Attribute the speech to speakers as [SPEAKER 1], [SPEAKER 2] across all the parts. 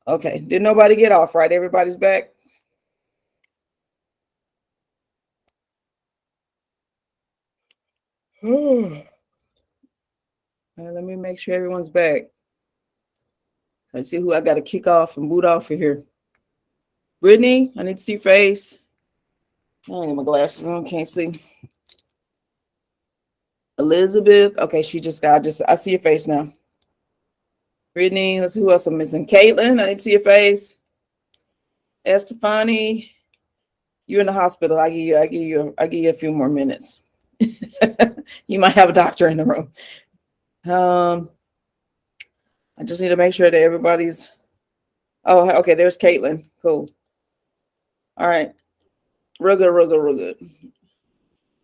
[SPEAKER 1] Okay. Did nobody get off, right? Everybody's back? Let me make sure everyone's back. Let's see who I got to kick off and boot off of here. Brittany, I need to see your face. I don't need my glasses on, can't see. Elizabeth, okay, she just got, I see your face now. Brittany, let's see who else I'm missing. Caitlin, I need to see your face. Estefani, you're in the hospital. I give you a few more minutes. You might have a doctor in the room. I just need to make sure that everybody's. Oh, okay. There's Caitlin. Cool. All right. Real good, real good, real good.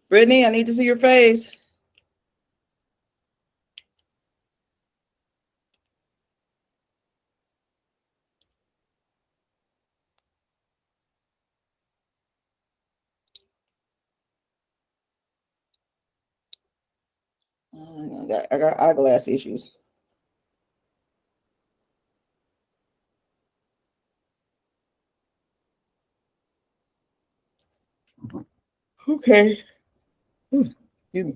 [SPEAKER 1] Brittany, I need to see your face. I got eyeglass issues. Okay. Excuse me.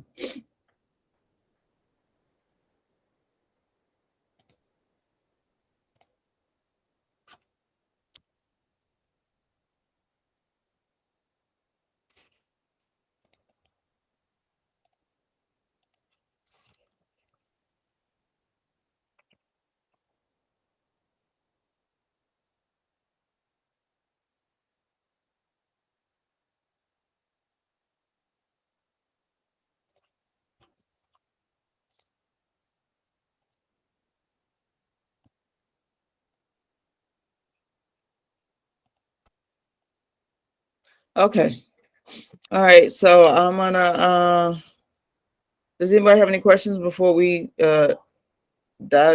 [SPEAKER 1] Okay. All right. So I'm gonna. Does anybody have any questions before we dive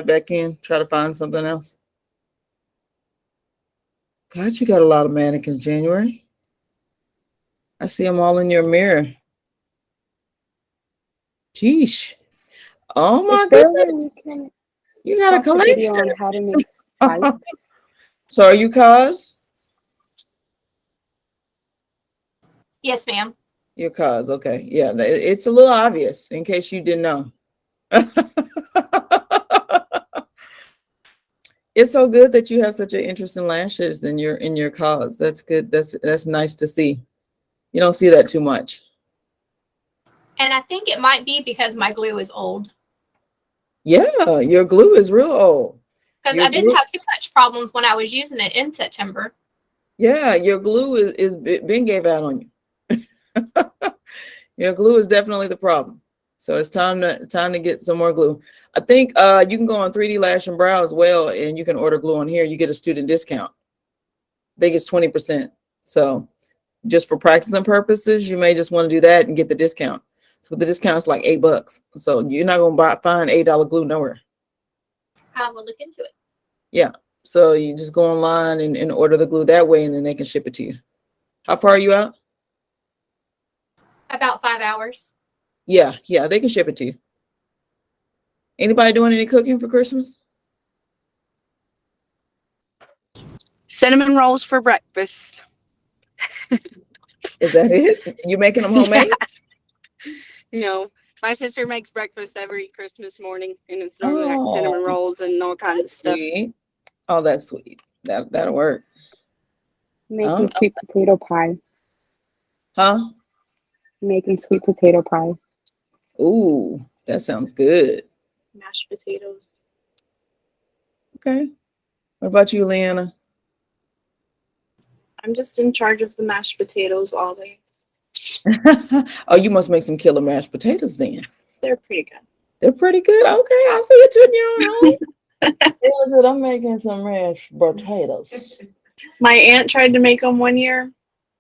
[SPEAKER 1] back in? Try to find something else. God, you got a lot of mannequins, January. I see them all in your mirror. Sheesh. Oh my
[SPEAKER 2] Is there a
[SPEAKER 1] goodness.
[SPEAKER 2] way we can
[SPEAKER 1] You got a
[SPEAKER 2] watch a video
[SPEAKER 1] collection.
[SPEAKER 2] on how to make pie?
[SPEAKER 1] So are you cuz?
[SPEAKER 3] Yes, ma'am.
[SPEAKER 1] Your cuz, okay. Yeah, it's a little obvious in case you didn't know. It's so good that you have such an interest in lashes in your cause. That's good. That's nice to see. You don't see that too much.
[SPEAKER 3] And I think it might be because my glue is old.
[SPEAKER 1] Yeah, your glue is real old.
[SPEAKER 3] Because
[SPEAKER 1] Your
[SPEAKER 3] I didn't
[SPEAKER 1] glue,
[SPEAKER 3] have too much problems when I was using it in September.
[SPEAKER 1] yeah, your glue is been gave out on you. Your glue is definitely the problem. So it's time to get some more glue. I think you can go on 3D Lash and Brow as well, and you can order glue on here. You get a student discount. I think it's 20%. So just for practicing purposes, you may just want to do that and get the discount. So the discount is like $8. So you're not gonna find $8 glue nowhere.
[SPEAKER 3] I will look into it.
[SPEAKER 1] Yeah. So you just go online and order the glue that way, and then they can ship it to you. How far are you out?
[SPEAKER 3] About 5 hours.
[SPEAKER 1] Yeah, they can ship it to you. Anybody doing any cooking for Christmas?
[SPEAKER 4] Cinnamon rolls for breakfast.
[SPEAKER 1] Is that it? You making them
[SPEAKER 4] Yeah,
[SPEAKER 1] homemade?
[SPEAKER 4] you know, my sister makes breakfast every Christmas morning, and it's normally like cinnamon
[SPEAKER 1] Oh,
[SPEAKER 4] rolls and all kinds of
[SPEAKER 1] that's
[SPEAKER 4] stuff.
[SPEAKER 1] sweet. Oh, that's sweet. That'll work.
[SPEAKER 2] Making
[SPEAKER 1] Oh,
[SPEAKER 2] sweet potato pie.
[SPEAKER 1] huh?
[SPEAKER 2] Making sweet potato pie.
[SPEAKER 1] Ooh, that sounds good.
[SPEAKER 3] Mashed potatoes.
[SPEAKER 1] Okay. What about you, Leanna?
[SPEAKER 5] I'm just in charge of the mashed potatoes always.
[SPEAKER 1] Oh, you must make some killer mashed potatoes then.
[SPEAKER 5] They're pretty good.
[SPEAKER 1] They're pretty good. Okay, I see it in your own. What is it? I'm making some mashed potatoes.
[SPEAKER 5] My aunt tried to make them one year,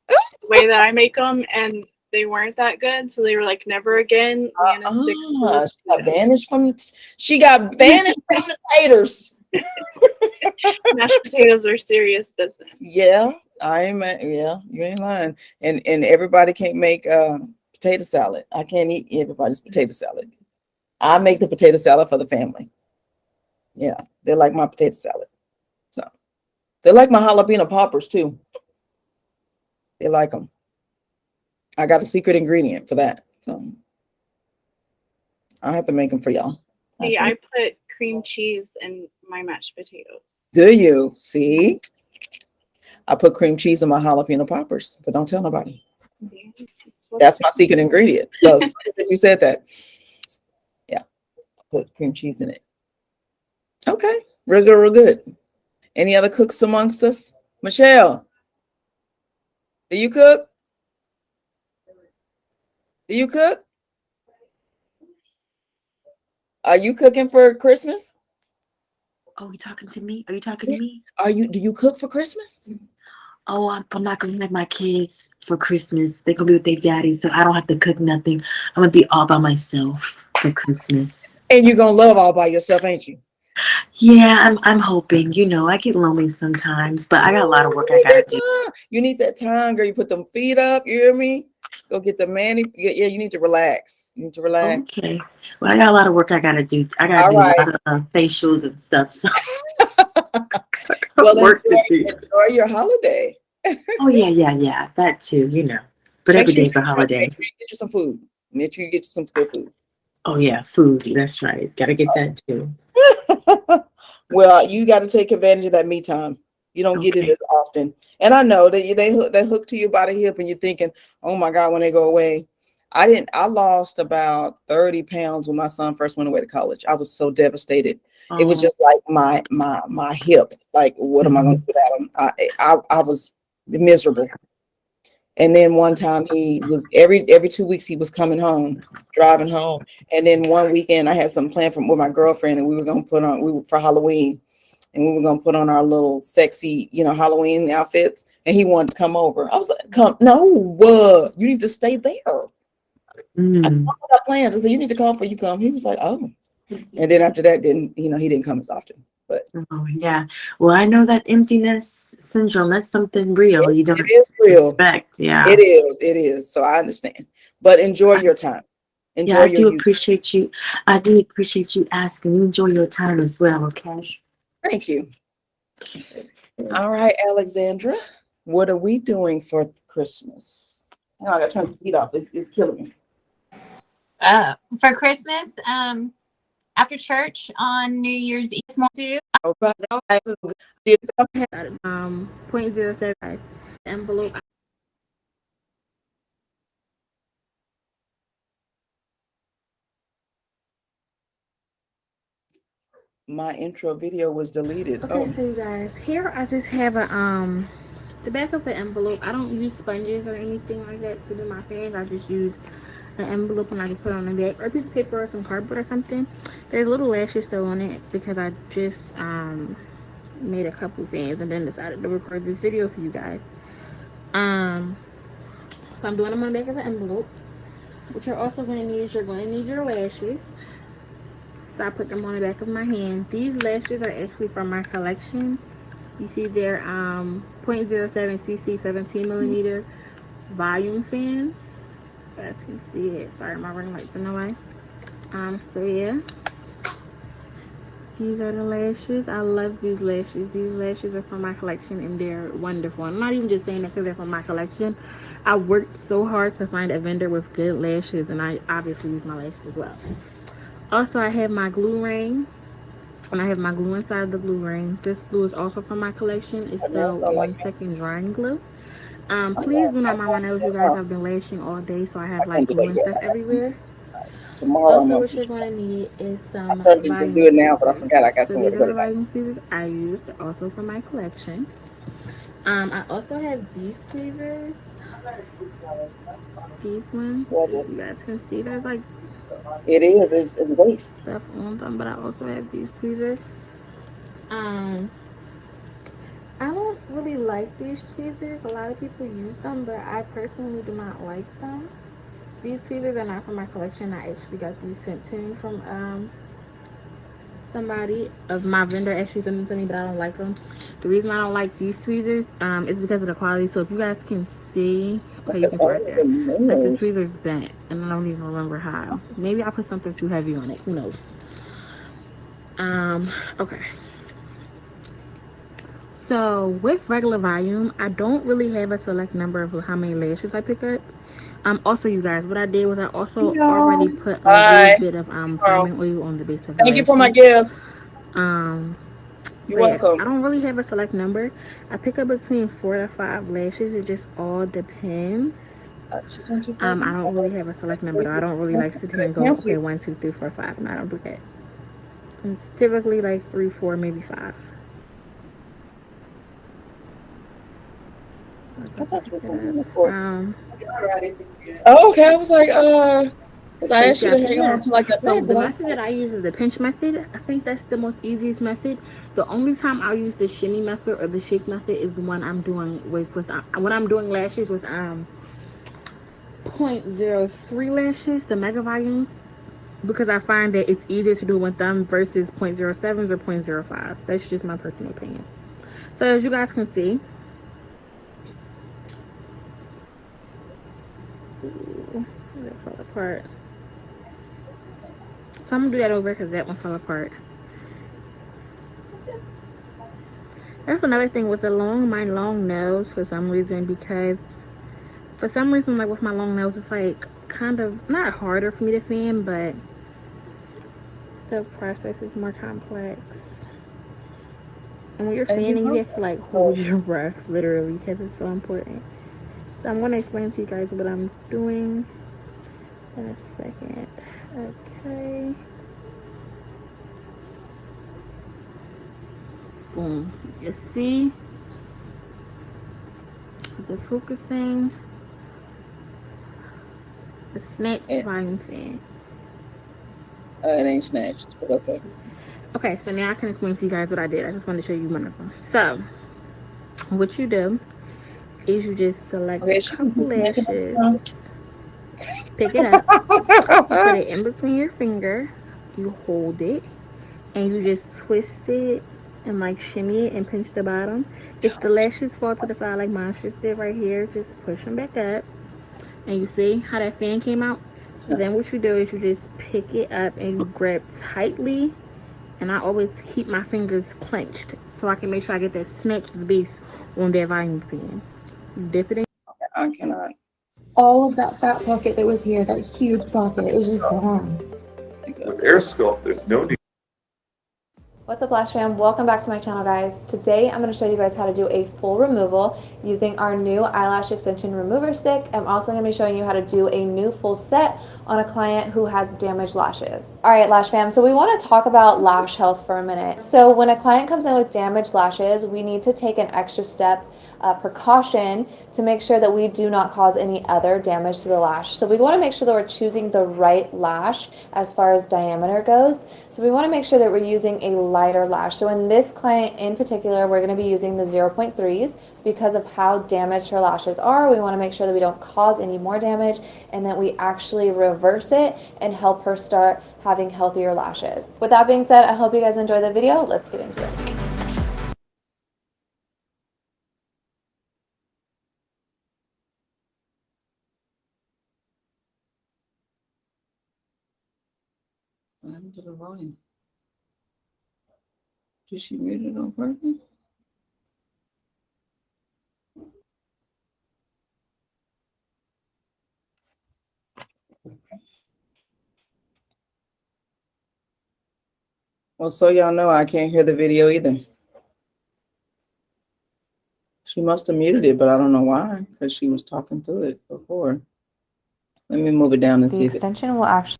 [SPEAKER 5] the way that I make them, and they weren't that good. So they were like, never again. Leanna sticks to the
[SPEAKER 1] She got banished from the taters.
[SPEAKER 5] mashed potatoes are serious business.
[SPEAKER 1] Yeah, yeah, you ain't lying. And everybody can't make potato salad. I can't eat everybody's potato salad. I make the potato salad for the family. Yeah, they like my potato salad. So They like my jalapeno poppers too. They like them. I got a secret ingredient for that. So I have to make them for y'all.
[SPEAKER 5] See, I put cream cheese in my mashed potatoes.
[SPEAKER 1] Do you see? I put cream cheese in my jalapeno poppers, but don't tell nobody.
[SPEAKER 5] See,
[SPEAKER 1] That's my secret ingredient. So it's funny that you said that. Yeah, put cream cheese in it. Okay, real good, real good. Any other cooks amongst us? Michelle, do you cook? Do you cook? Are you cooking for Christmas?
[SPEAKER 6] Oh, you talking to me? Are you talking to me?
[SPEAKER 1] Do you cook for Christmas?
[SPEAKER 6] Oh, I'm not gonna have my kids for Christmas. They're gonna be with their daddy, so I don't have to cook nothing. I'm gonna be all by myself for Christmas.
[SPEAKER 1] And you're gonna love all by yourself, ain't you?
[SPEAKER 6] Yeah, I'm hoping. You know, I get lonely sometimes, but I got a lot of work I gotta do.
[SPEAKER 1] You need that time, girl. You put them feet up, you hear me? Go get the mani. Yeah, you need to relax. You need to relax.
[SPEAKER 6] Okay. Well, I got a lot of work I gotta do. I gotta
[SPEAKER 1] All
[SPEAKER 6] do
[SPEAKER 1] right.
[SPEAKER 6] a lot of facials and stuff. So
[SPEAKER 1] Well,
[SPEAKER 6] work to do.
[SPEAKER 1] enjoy your holiday.
[SPEAKER 6] Oh yeah. That too, you know. But
[SPEAKER 1] Make
[SPEAKER 6] every
[SPEAKER 1] sure
[SPEAKER 6] day's a holiday.
[SPEAKER 1] Make sure you get you some food. Make sure you get you some good food.
[SPEAKER 6] Oh yeah, food. That's right. Gotta get that too.
[SPEAKER 1] Well, you got to take advantage of that me time. You don't get it
[SPEAKER 6] Okay.
[SPEAKER 1] as often. And I know that they hook to you by the hip, and you're thinking, oh my God, when they go away. I lost about 30 pounds when my son first went away to college. I was so devastated. It was
[SPEAKER 6] Oh,
[SPEAKER 1] just like my hip. Like, what am I going to do without him? I was miserable. And then one time he was every 2 weeks he was coming home, driving home. And then one weekend I had something planned with my girlfriend, and we were for Halloween, and we were gonna put on our little sexy, Halloween outfits. And he wanted to come over. I was like, "Come, no, you need to stay there." I
[SPEAKER 6] mm.
[SPEAKER 1] got plans. I said, "You need to come before you come." He was like, "Oh." And then after that, he didn't come as often. But
[SPEAKER 6] Oh, yeah. Well, I know that emptiness syndrome, that's something real. You don't
[SPEAKER 1] it is real.
[SPEAKER 6] expect. Yeah.
[SPEAKER 1] It is. So I understand. But enjoy your time. Enjoy
[SPEAKER 6] Yeah, I
[SPEAKER 1] your
[SPEAKER 6] do
[SPEAKER 1] youth.
[SPEAKER 6] appreciate you. I do appreciate you asking. You enjoy your time as well, okay?
[SPEAKER 1] Thank you. All right, Alexandra, what are we doing for Christmas? I gotta turn the heat off. It's killing me.
[SPEAKER 3] For Christmas, after church on New Year's Eve, too.
[SPEAKER 1] All right.
[SPEAKER 2] 0.075 envelope.
[SPEAKER 1] My intro video was deleted.
[SPEAKER 2] Okay, so you guys, here I just have the back of the envelope. I don't use sponges or anything like that to do my fans. I just use an envelope and I just put it on the back, or a piece of paper or some cardboard or something. There's little lashes still on it because I just made a couple fans and then decided to record this video for you guys. So I'm doing them on the back of the envelope. What you're also going to need is you're going to need your lashes. So I put them on the back of my hand. These lashes are actually from my collection. You see they're 0.07 cc 17 millimeter volume fans. You guys can see it. Sorry, my ring light's in the way. So yeah. These are the lashes. I love these lashes. These lashes are from my collection and they're wonderful. I'm not even just saying that because they're from my collection. I worked so hard to find a vendor with good lashes, and I obviously use my lashes as well. Also, I have my glue ring, and I have my glue inside the glue ring. This glue is also from my collection. It's the 1 second drying glue. Please do not mind my nails, you guys. I've been lashing all day, so I have like glue and stuff everywhere.
[SPEAKER 1] Tomorrow
[SPEAKER 2] Also, what you're going to need is some
[SPEAKER 1] started to
[SPEAKER 2] volume
[SPEAKER 1] do it now, but I
[SPEAKER 2] tweezers.
[SPEAKER 1] forgot I got
[SPEAKER 2] So
[SPEAKER 1] somewhere
[SPEAKER 2] these
[SPEAKER 1] to
[SPEAKER 2] are
[SPEAKER 1] put
[SPEAKER 2] the
[SPEAKER 1] it.
[SPEAKER 2] volume tweezers I used, also from my collection. I also have these tweezers. These ones, if you guys can see, there's like
[SPEAKER 1] It is. It's waste.
[SPEAKER 2] stuff on them, but I also have these tweezers. I don't really like these tweezers. A lot of people use them, but I personally do not like them. These tweezers are not from my collection. I actually got these sent to me from somebody of my vendor actually sent them to me, but I don't like them. The reason I don't like these tweezers is because of the quality. So if you guys can see, okay, you can see right there. Like the tweezer's bent, and I don't even remember how. Maybe I put something too heavy on it. Who knows? Okay. So with regular volume, I don't really have a select number of how many lashes I pick up. Also, you guys, what I did was I also already put a
[SPEAKER 1] Bye.
[SPEAKER 2] little bit of
[SPEAKER 1] Tomorrow.
[SPEAKER 2] priming oil on the base of the
[SPEAKER 1] Thank you for my
[SPEAKER 2] lashes.
[SPEAKER 1] gift.
[SPEAKER 2] But
[SPEAKER 1] You're
[SPEAKER 2] yes,
[SPEAKER 1] welcome.
[SPEAKER 2] I don't really have a select number. I pick up between 4 to 5 lashes. It just all depends.
[SPEAKER 1] She's on too
[SPEAKER 2] I don't really have a select number though. I don't really like sit here and go, okay, 1, 2, 3, 4, 5. No, I don't do that. It's typically like 3, 4, maybe 5.
[SPEAKER 1] I thought you were going to court.
[SPEAKER 2] Oh,
[SPEAKER 1] okay. I was like, because I asked you to hang on to like a
[SPEAKER 2] So
[SPEAKER 1] bed,
[SPEAKER 2] the
[SPEAKER 1] but
[SPEAKER 2] method that I use is the pinch method. I think that's the most easiest method. The only time I'll use the shimmy method or the shake method is when I'm doing when I'm doing lashes with 0.03 lashes, the mega volumes, because I find that it's easier to do with them versus 0.07s or 0.05s. That's just my personal opinion. So as you guys can see, that fell apart. So I'm gonna do that over because that one fell apart. That's another thing with my long nails for some reason, because for some reason, like with my long nails, it's like kind of not harder for me to fan, but the process is more complex. And when you're fanning, you have to like hold your breath literally because it's so important. So I'm going to explain to you guys what I'm doing in a second. Okay. Boom. You see? Is it focusing? The snatched volume fan.
[SPEAKER 1] it ain't snatched, but okay.
[SPEAKER 2] Okay, so now I can explain to you guys what I did. I just wanted to show you one of them. So, what you do is you just select a couple lashes, pick it up, put it in between your finger, you hold it, and you just twist it and like shimmy it and pinch the bottom. If the lashes fall to the side like mine just did right here, just push them back up. And you see how that fan came out? Then what you do is you just pick it up and you grab tightly. And I always keep my fingers clenched so I can make sure I get that snatched base on that volume fan. Dip it in.
[SPEAKER 1] I cannot.
[SPEAKER 7] All of that fat pocket that was here, that huge pocket, is just gone.
[SPEAKER 8] With AirSculpt, there's no need.
[SPEAKER 9] What's up, Lash Fam? Welcome back to my channel, guys. Today I'm going to show you guys how to do a full removal using our new eyelash extension remover stick. I'm also going to be showing you how to do a new full set on a client who has damaged lashes. Alright, Lash Fam, so we want to talk about lash health for a minute. So when a client comes in with damaged lashes, we need to take an extra step, precaution, to make sure that we do not cause any other damage to the lash. So we want to make sure that we're choosing the right lash as far as diameter goes. So we want to make sure that we're using a lighter lash. So in this client in particular, we're going to be using the 0.3s because of how damaged her lashes are. We want to make sure that we don't cause any more damage and that we actually reverse it and help her start having healthier lashes. With that being said, I hope you guys enjoy the video. Let's get into it.
[SPEAKER 1] What happened to the volume? Did she mute it on purpose? Well, so y'all know I can't hear the video either. She must have muted it, but I don't know why, because she was talking through it before. Let me move it down and see if
[SPEAKER 9] the extension will actually.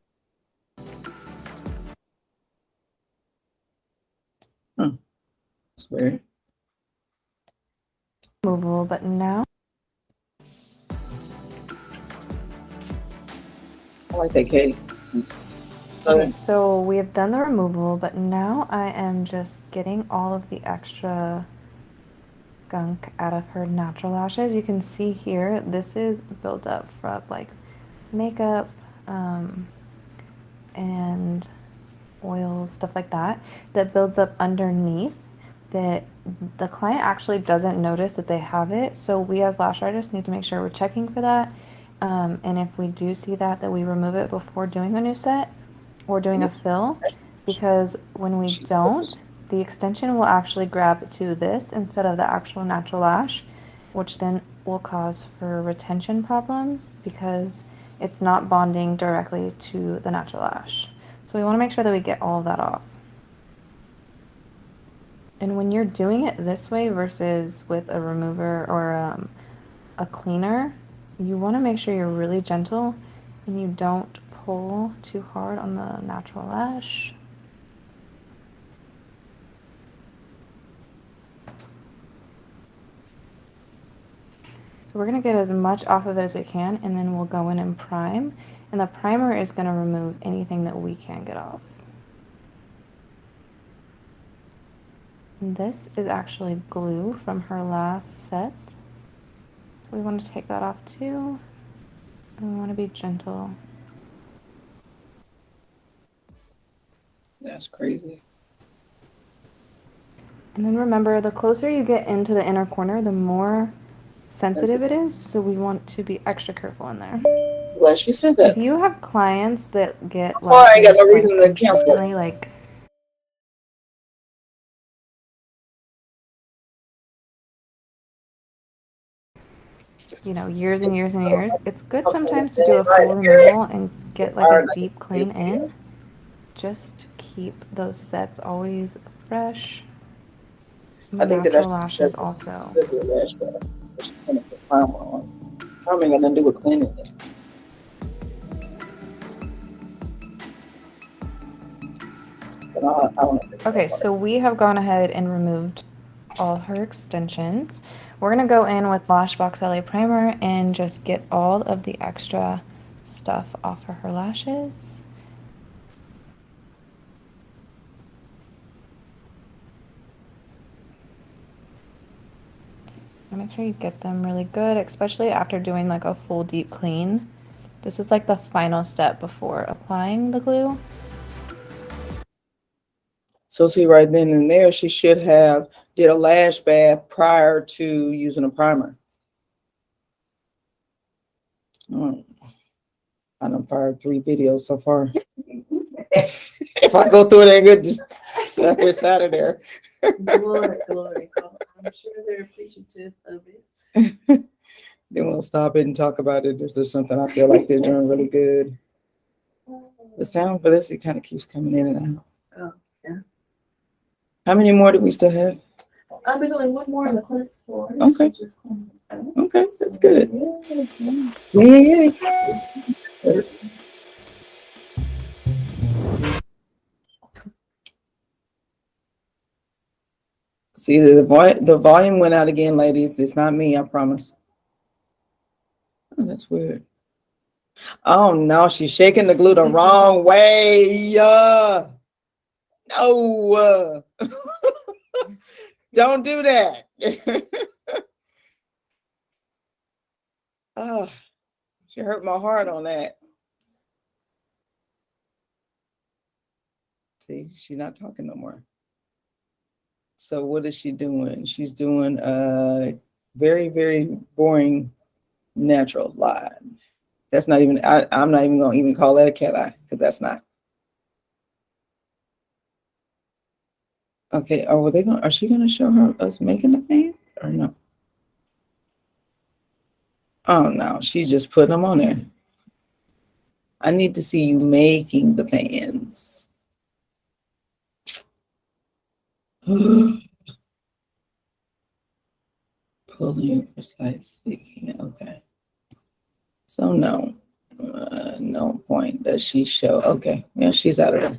[SPEAKER 1] It's weird.
[SPEAKER 9] Removable, but now.
[SPEAKER 1] I like that case.
[SPEAKER 9] Okay, so we have done the removal, but now I am just getting all of the extra gunk out of her natural lashes. You can see here, this is built up from like makeup and oils, stuff like that, that builds up underneath that the client actually doesn't notice that they have it. So we as lash artists need to make sure we're checking for that. And if we do see that we remove it before doing a new set or doing a fill, because when we don't, the extension will actually grab to this instead of the actual natural lash, which then will cause for retention problems because it's not bonding directly to the natural lash. So we want to make sure that we get all of that off. And when you're doing it this way versus with a remover or a cleaner, you want to make sure you're really gentle and you don't pull too hard on the natural lash. So we're going to get as much off of it as we can, and then we'll go in and prime. And the primer is going to remove anything that we can get off. And this is actually glue from her last set. So we want to take that off too. And we want to be gentle.
[SPEAKER 1] That's crazy.
[SPEAKER 9] And then remember, the closer you get into the inner corner, the more sensitive it is. So we want to be extra careful in there.
[SPEAKER 1] Glad she said that.
[SPEAKER 9] If you have clients that get
[SPEAKER 1] Well, I ain't got no
[SPEAKER 9] like
[SPEAKER 1] reason to cancel it.
[SPEAKER 9] consistently like years and years and years, it's good sometimes to do a full removal and get like a deep clean in, just to keep those sets always fresh.
[SPEAKER 1] I think that
[SPEAKER 9] Natural lashes also.
[SPEAKER 1] Priming got nothing to do with cleaning this.
[SPEAKER 9] Okay, so we have gone ahead and removed all her extensions. We're going to go in with Lashbox LA Primer and just get all of the extra stuff off of her lashes. Make sure you get them really good, especially after doing like a full deep clean. This is like the final step before applying the glue.
[SPEAKER 1] So see, right then and there, she should have did a lash bath prior to using a primer. I done fired 3 videos so far. If I go through it, ain't good. Just it's out of there.
[SPEAKER 6] Glory. I'm sure they're appreciative of it.
[SPEAKER 1] Then we'll stop it and talk about it. If there's something I feel like they're doing really good. The sound for this, it kind of keeps coming in and out.
[SPEAKER 6] Oh, yeah.
[SPEAKER 1] How many more do we still have?
[SPEAKER 6] I'll be doing one more on the clinic floor.
[SPEAKER 1] Okay. Okay, that's good. Yeah. See, the volume went out again, ladies. It's not me, I promise. Oh, that's weird. Oh no, she's shaking the glue the wrong way. No. Don't do that. Oh, she hurt my heart on that. See, she's not talking no more. So what is she doing? She's doing a very, very boring natural line. That's not even, I'm not even gonna even call that a cat eye, because that's not. Okay, are she gonna show her us making the fan or no? Oh no, she's just putting them on there. I need to see you making the pans. Pulling precise speaking. Okay. So no point does she show. Okay, yeah, she's out of there.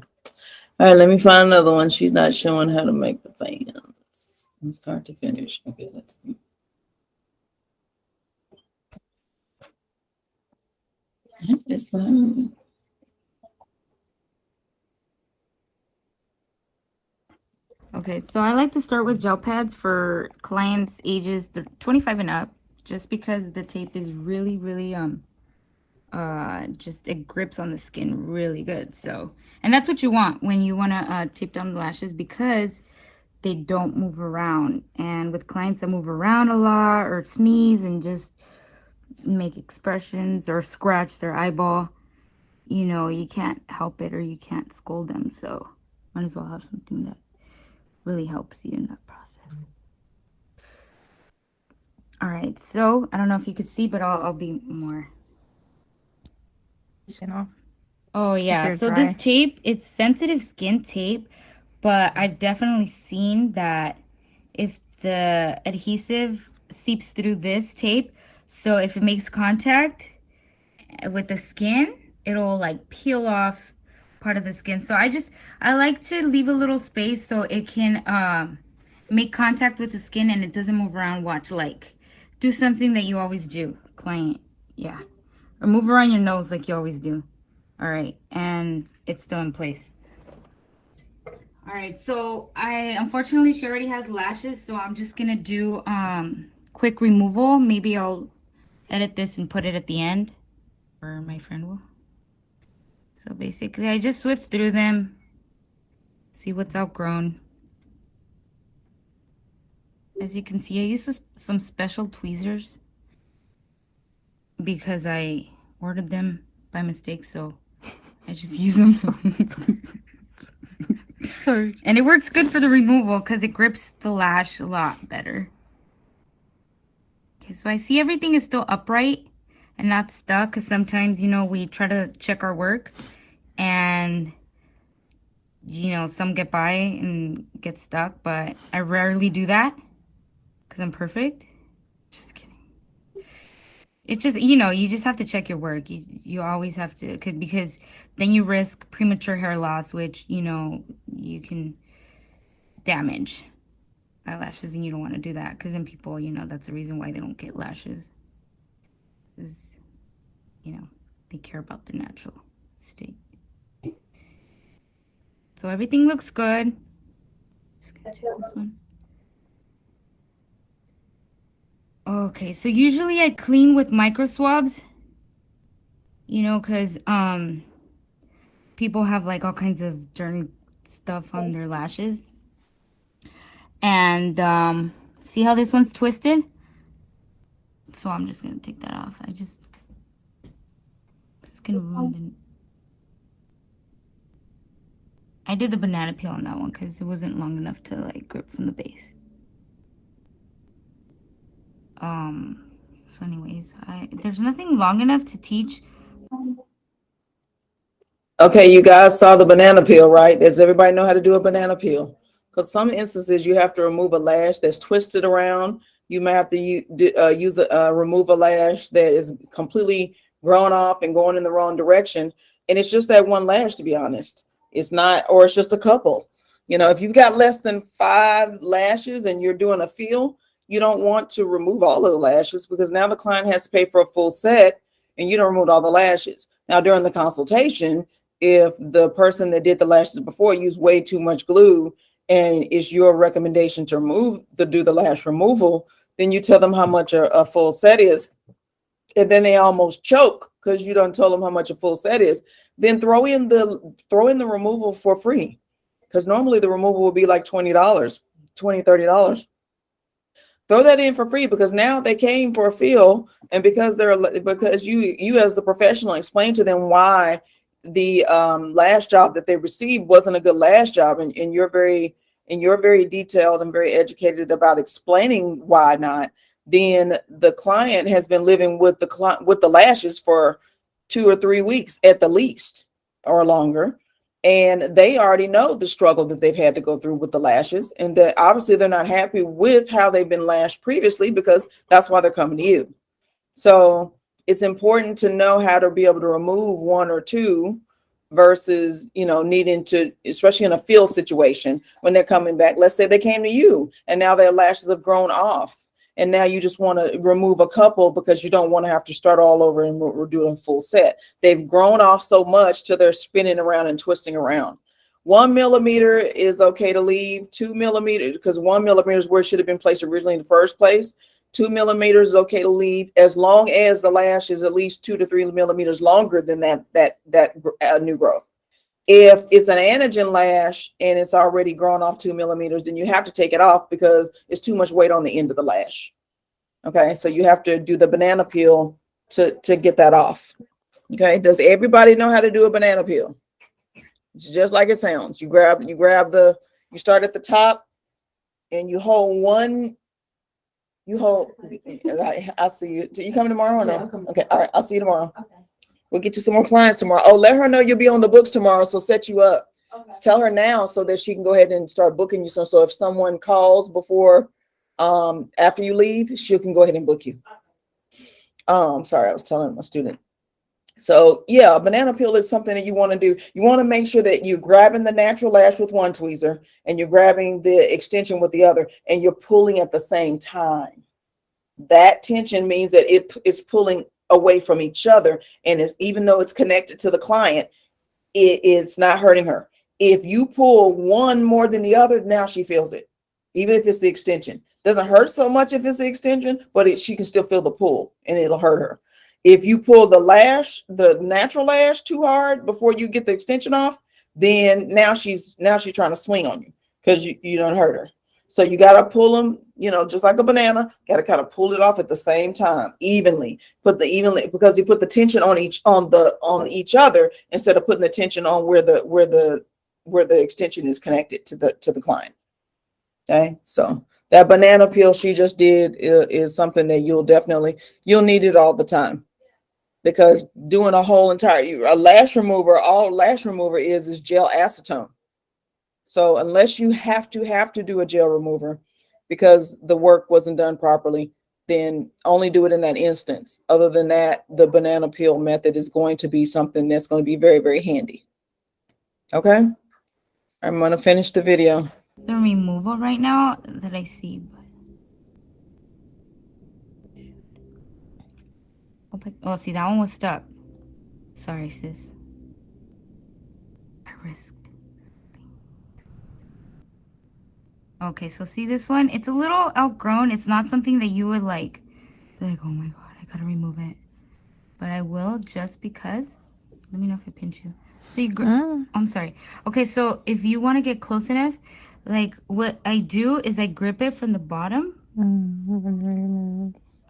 [SPEAKER 1] All right, let me find another one. She's not showing how to make the fans from start to finish. Okay, let's see. It's loud.
[SPEAKER 10] Okay, so I like to start with gel pads for clients ages 25 and up, just because the tape is really, really just it grips on the skin really good. So, and that's what you want when you want to tape down the lashes, because they don't move around. And with clients that move around a lot or sneeze and just make expressions or scratch their eyeball, you can't help it, or you can't scold them. So might as well have something that really helps you in that process. All right, so I don't know if you could see, but I'll be more. Oh yeah,
[SPEAKER 11] you're
[SPEAKER 10] so
[SPEAKER 11] dry.
[SPEAKER 10] this tape, it's sensitive skin tape, but I've definitely seen that if the adhesive seeps through this tape, so if it makes contact with the skin, it'll like peel off part of the skin. So I like to leave a little space so it can make contact with the skin and it doesn't move around. Watch, like do something that you always do, client. Yeah, or move around your nose like you always do. All right, and it's still in place. All right, so unfortunately she already has lashes, so I'm just gonna do quick removal. Maybe I'll edit this and put it at the end, or my friend will. So basically I just swift through them, see what's outgrown. As you can see, I use some special tweezers because I ordered them by mistake, so I just use them.
[SPEAKER 11] Sorry.
[SPEAKER 10] And it works good for the removal because it grips the lash a lot better. Okay, so I see everything is still upright and not stuck, because sometimes, you know, we try to check our work and, you know, some get by and get stuck, but I rarely do that because I'm perfect. Just kidding. It's just, you know, you just have to check your work. You always have to, because then you risk premature hair loss, which, you know, you can damage eyelashes, and you don't want to do that, because then people, you know, that's the reason why they don't get lashes, is, you know, they care about their natural state. So everything looks good. Just gonna check this one. Okay, so usually I clean with micro swabs, you know, because people have like all kinds of germ stuff on their lashes. And see how this one's twisted? So I'm just gonna take that off. It's gonna ruin I did the banana peel on that one because it wasn't long enough to like grip from the base. So anyways, there's nothing long enough to teach.
[SPEAKER 1] Okay, you guys saw the banana peel, right? Does everybody know how to do a banana peel? Because some instances you have to remove a lash that's twisted around. You may have to remove a lash that is completely grown off and going in the wrong direction. And it's just that one lash, to be honest. It's not, or it's just a couple. You know, if you've got less than 5 lashes and you're doing a feel, you don't want to remove all of the lashes, because now the client has to pay for a full set and you don't remove all the lashes. Now, during the consultation, if the person that did the lashes before used way too much glue and it's your recommendation to do the lash removal, then you tell them how much a full set is, and then they almost choke because you don't tell them how much a full set is. Then throw in the removal for free, because normally the removal will be like $20, $30. Throw that in for free, because now they came for a feel, and because you as the professional explain to them why the lash job that they received wasn't a good lash job, and you're very detailed and very educated about explaining why not, then the client has been living with the lashes for 2 or 3 weeks at the least, or longer, and they already know the struggle that they've had to go through with the lashes, and that obviously they're not happy with how they've been lashed previously, because that's why they're coming to you. So it's important to know how to be able to remove 1 or 2 versus, you know, needing to, especially in a field situation when they're coming back. Let's say they came to you and now their lashes have grown off, and now you just want to remove a couple because you don't want to have to start all over and we're doing a full set. They've grown off so much till they're spinning around and twisting around. 1 millimeter is okay to leave. 2 millimeters, because 1 millimeter is where it should have been placed originally in the first place. 2 millimeters is okay to leave, as long as the lash is at least 2 to 3 millimeters longer than that new growth. If it's an anagen lash and it's already grown off 2 millimeters, then you have to take it off because it's too much weight on the end of the lash. Okay, so you have to do the banana peel to get that off. Okay, does everybody know how to do a banana peel? It's just like it sounds. You start at the top, and you hold one. You hold. I'll see you. You coming tomorrow or no?
[SPEAKER 7] Yeah, I'm coming.
[SPEAKER 1] Okay. All right. I'll see you tomorrow.
[SPEAKER 7] Okay.
[SPEAKER 1] We'll get you some more clients tomorrow. Oh, let her know you'll be on the books tomorrow. So set you up.
[SPEAKER 7] Okay.
[SPEAKER 1] Tell her now so that she can go ahead and start booking you. So if someone calls before, after you leave, she can go ahead and book you. Sorry, I was telling my student. So yeah, a banana peel is something that you want to do. You want to make sure that you're grabbing the natural lash with one tweezer and you're grabbing the extension with the other, and you're pulling at the same time. That tension means that it is pulling away from each other, and is, even though it's connected to the client, it's not hurting her. If you pull one more than the other, now she feels it, even if it's the extension. Doesn't hurt so much if it's the extension, but she can still feel the pull, and it'll hurt her. If you pull the lash, the natural lash, too hard before you get the extension off, then now she's trying to swing on you because you don't hurt her. So you got to pull them, just like a banana, got to kind of pull it off at the same time, evenly. Because you put the tension on each other instead of putting the tension on where the extension is connected to the client. Okay, so that banana peel she just did is something that you'll need it all the time, because doing a lash remover, all lash remover is gel acetone. So unless you have to do a gel remover because the work wasn't done properly, then only do it in that instance. Other than that, the banana peel method is going to be something that's going to be very, very handy. Okay, I'm going to finish the video.
[SPEAKER 10] The removal right now that I see. Oh, see, that one was stuck. Sorry, sis. I risked. Okay, so see this one? It's a little outgrown. It's not something that you would be like, oh my God, I gotta remove it. But I will, just because. Let me know if I pinch you. So I'm sorry. Okay, so if you want to get close enough, like what I do is I grip it from the bottom.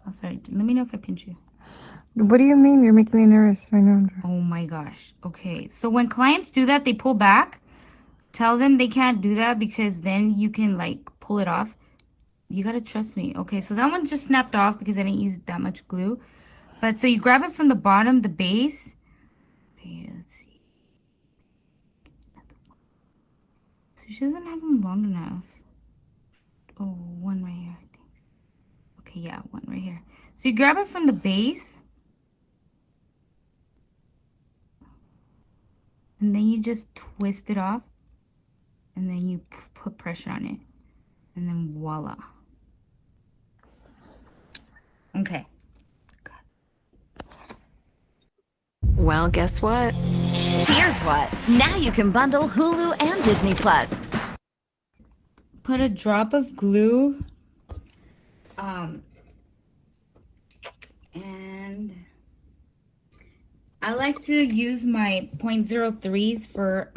[SPEAKER 10] Oh, sorry. Let me know if I pinch you.
[SPEAKER 11] What do you mean? You're making me nervous right now.
[SPEAKER 10] Oh my gosh. Okay, so when clients do that, they pull back. Tell them they can't do that because then you can like pull it off. You gotta trust me. Okay, so that one just snapped off because I didn't use that much glue. But so you grab it from the bottom, the base. Okay, let's see. So she doesn't have them long enough. Oh, one right here, I think. Okay, yeah, one right here. So you grab it from the base. And then you just twist it off. And then you put pressure on it. And then voila. Okay.
[SPEAKER 12] Well, guess what? Here's what. Now you can bundle Hulu and Disney Plus.
[SPEAKER 10] Put a drop of glue. And I like to use my 0.03s for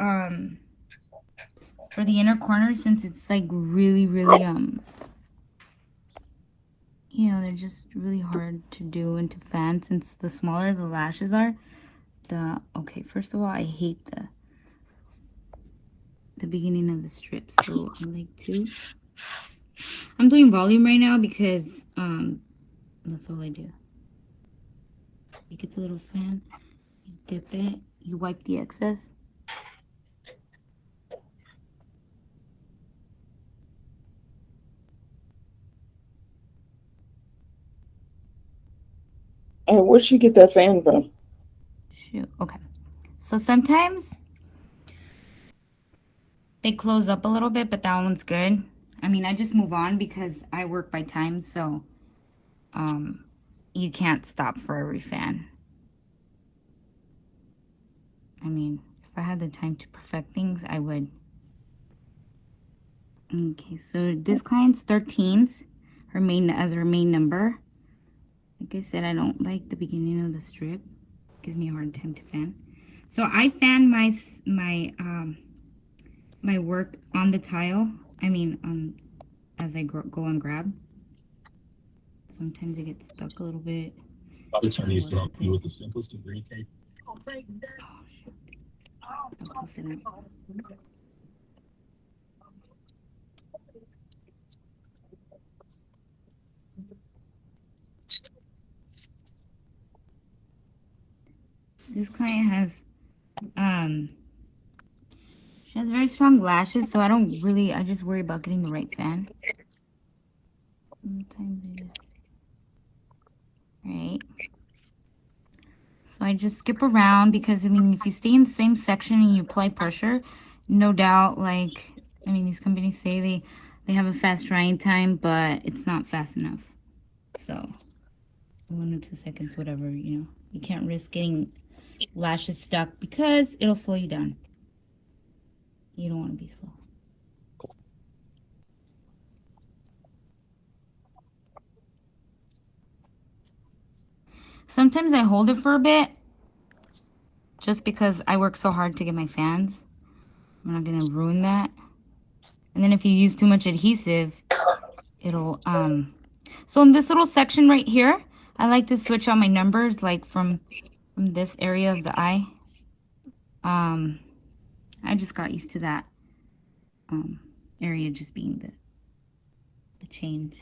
[SPEAKER 10] the inner corner, since it's like really they're just really hard to do and to fan, since the smaller the lashes are. Okay, first of all, I hate the beginning of the strip, so I like to. I'm doing volume right now because that's all I do. You get the little fan, you dip it, you wipe the excess.
[SPEAKER 1] Where'd she get that fan from?
[SPEAKER 10] Shoot. Okay. So sometimes they close up a little bit, but that one's good. I mean, I just move on because I work by time, so you can't stop for every fan. I mean, if I had the time to perfect things, I would. Okay, so this client's 13th, as her main number. Like I said, I don't like the beginning of the strip. Gives me a hard time to fan. So I fan my work on the tile. I mean, as I go and grab. Sometimes it gets stuck a little bit.
[SPEAKER 13] Probably Chinese to help you with the simplest ingredient.
[SPEAKER 10] Oh shoot! I'll close it up. This client has she has very strong lashes, so I just worry about getting the right fan. Sometimes I just, right. So I just skip around because, I mean, if you stay in the same section and you apply pressure, no doubt, like, I mean, these companies say they have a fast drying time, but it's not fast enough. So 1 or 2 seconds, whatever, you know. You can't risk getting lashes stuck because it'll slow you down. You don't want to be slow. Sometimes I hold it for a bit just because I work so hard to get my fans. I'm not gonna ruin that. And then if you use too much adhesive, it'll so in this little section right here, I like to switch out my numbers like from this area of the eye. I just got used to that area just being the change.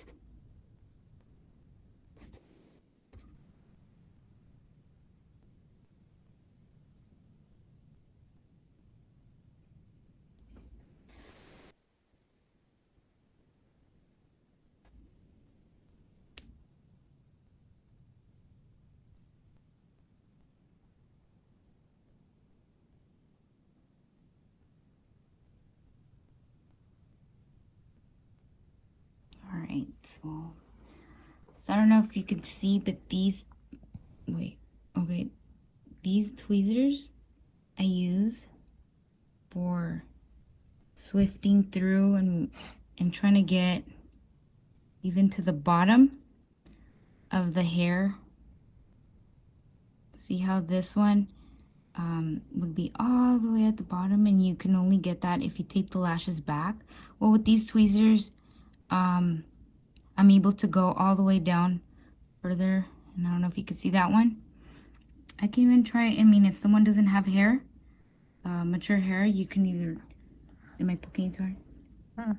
[SPEAKER 10] All right, so I don't know if you can see, but these, wait, okay, these tweezers I use for swifting through and trying to get even to the bottom of the hair. See how this one would be all the way at the bottom, and you can only get that if you tape the lashes back. Well, with these tweezers, I'm able to go all the way down further, and I don't know if you can see that one. I can even try, I mean, if someone doesn't have hair, mature hair, you can either, am I poking too hard?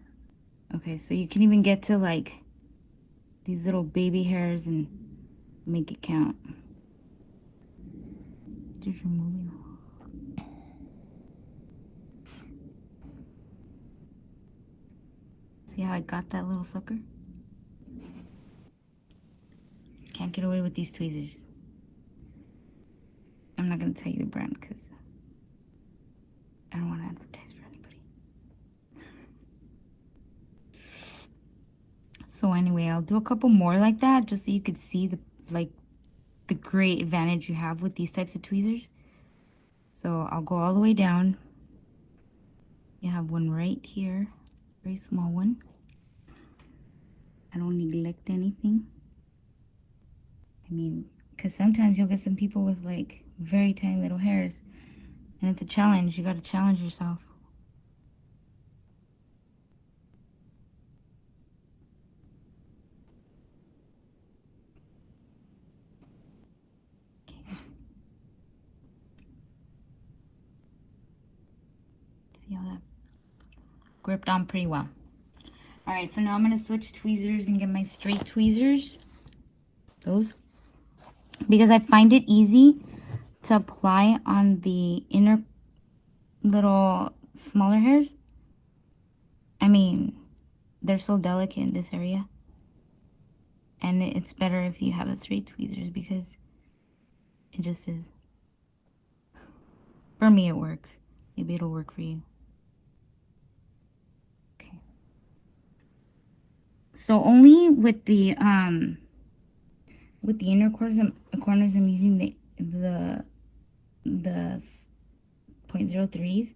[SPEAKER 10] Okay, so you can even get to like these little baby hairs and make it count. Just removing. See how I got that little sucker? Can't get away with these tweezers. I'm not gonna tell you the brand because I don't want to advertise for anybody. So anyway, I'll do a couple more like that just so you could see the great advantage you have with these types of tweezers. So I'll go all the way down. You have one right here, very small one. I don't neglect anything. I mean, because sometimes you'll get some people with like very tiny little hairs, and it's a challenge. You got to challenge yourself. See how that gripped on pretty well. All right, so now I'm gonna switch tweezers and get my straight tweezers. Those, because I find it easy to apply on the inner little smaller hairs. I mean, they're so delicate in this area, and it's better if you have a straight tweezers because it just is. For me, it works. Maybe it'll work for you. Okay. So only with the inner corners, I'm using the 0.03s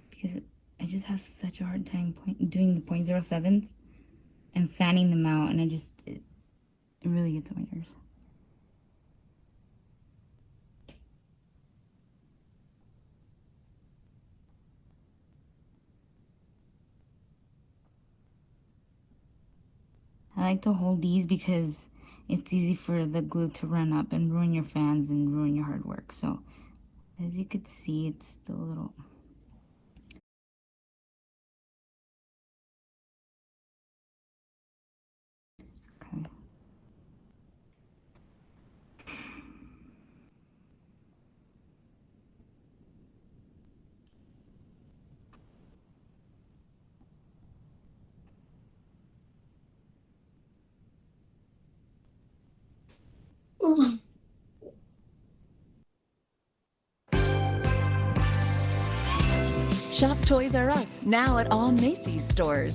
[SPEAKER 10] because I just have such a hard time doing the 0.07s and fanning them out, and it really gets on my nerves. I like to hold these because it's easy for the glue to run up and ruin your fans and ruin your hard work. So as you could see, it's still a little. Okay.
[SPEAKER 12] Shop Toys R Us now at all Macy's stores.